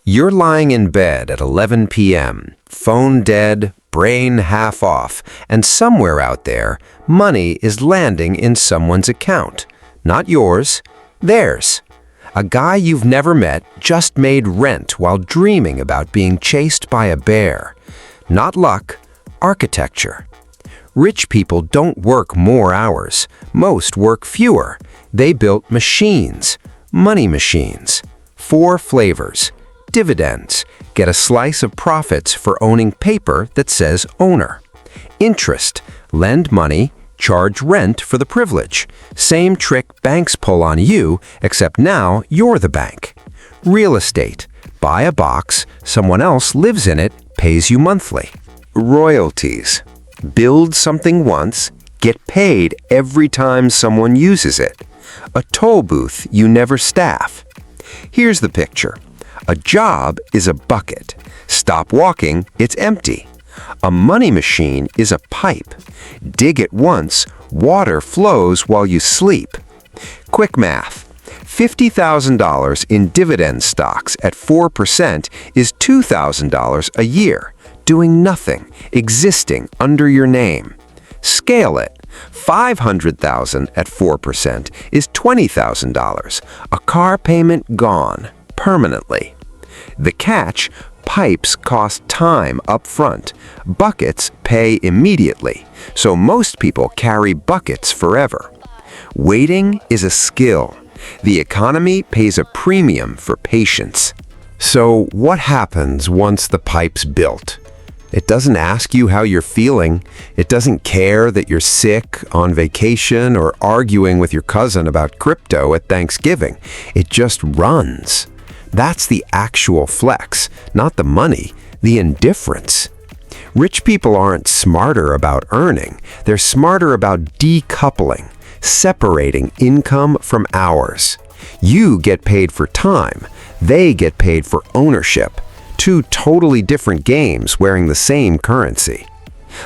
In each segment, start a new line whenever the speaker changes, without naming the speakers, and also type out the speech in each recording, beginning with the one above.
You're lying in bed at 11 p.m., phone dead, brain half off, and somewhere out there, money is landing in someone's account. Not yours, theirs. A guy you've never met just made rent while dreaming about being chased by a bear. Not luck, architecture. Rich people don't work more hours. Most work fewer. They built machines, money machines. 4 flavors. Dividends. Get a slice of profits for owning paper that says owner. Interest. Lend money, charge rent for the privilege. Same trick banks pull on you, except now you're the bank. Real estate. Buy a box, someone else lives in it, pays you monthly. Royalties. Build something once, get paid every time someone uses it. A toll booth you never staff. Here's the picture. A job is a bucket. Stop walking, it's empty. A money machine is a pipe. Dig it once, water flows while you sleep. Quick math. $50,000 in dividend stocks at 4% is $2,000 a year, doing nothing, existing under your name. Scale it. $500,000 at 4% is $20,000, a car payment gone, permanently. The catch, pipes cost time up front. Buckets pay immediately, so most people carry buckets forever. Waiting is a skill. The economy pays a premium for patience. So what happens once the pipe's built? It doesn't ask you how you're feeling. It doesn't care that you're sick, on vacation, or arguing with your cousin about crypto at Thanksgiving. It just runs. That's the actual flex, not the money, the indifference. Rich people aren't smarter about earning. They're smarter about decoupling, separating income from hours. You get paid for time. They get paid for ownership. 2 totally different games wearing the same currency.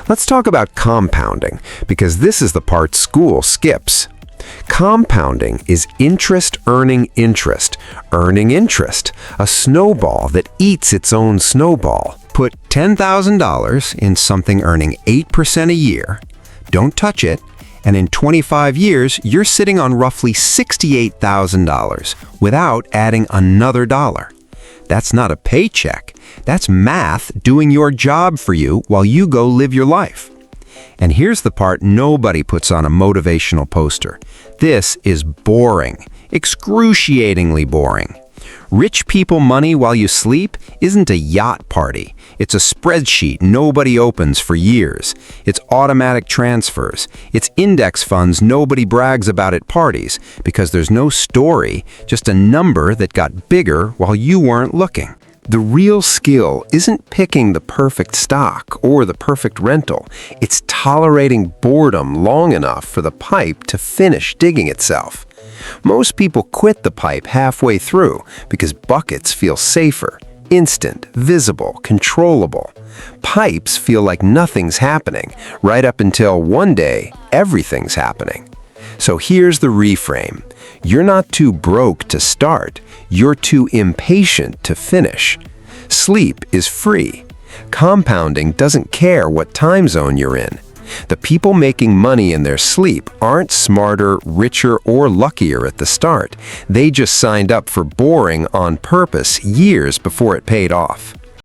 Let's talk about compounding, because this is the part school skips. Compounding is interest earning interest, a snowball that eats its own snowball. Put $10,000 in something earning 8% a year, don't touch it, and in 25 years, you're sitting on roughly $68,000 without adding another dollar. That's not a paycheck. That's math doing your job for you while you go live your life. And here's the part nobody puts on a motivational poster. This is boring, excruciatingly boring. Rich people money while you sleep isn't a yacht party. It's a spreadsheet nobody opens for years. It's automatic transfers. It's index funds nobody brags about at parties because there's no story, just a number that got bigger while you weren't looking. The real skill isn't picking the perfect stock or the perfect rental. It's tolerating boredom long enough for the pipe to finish digging itself. Most people quit the pipe halfway through because buckets feel safer, instant, visible, controllable. Pipes feel like nothing's happening, right up until one day, everything's happening. So here's the reframe. You're not too broke to start. You're too impatient to finish. Sleep is free. Compounding doesn't care what time zone you're in. The people making money in their sleep aren't smarter, richer, or luckier at the start. They just signed up for boring on purpose years before it paid off.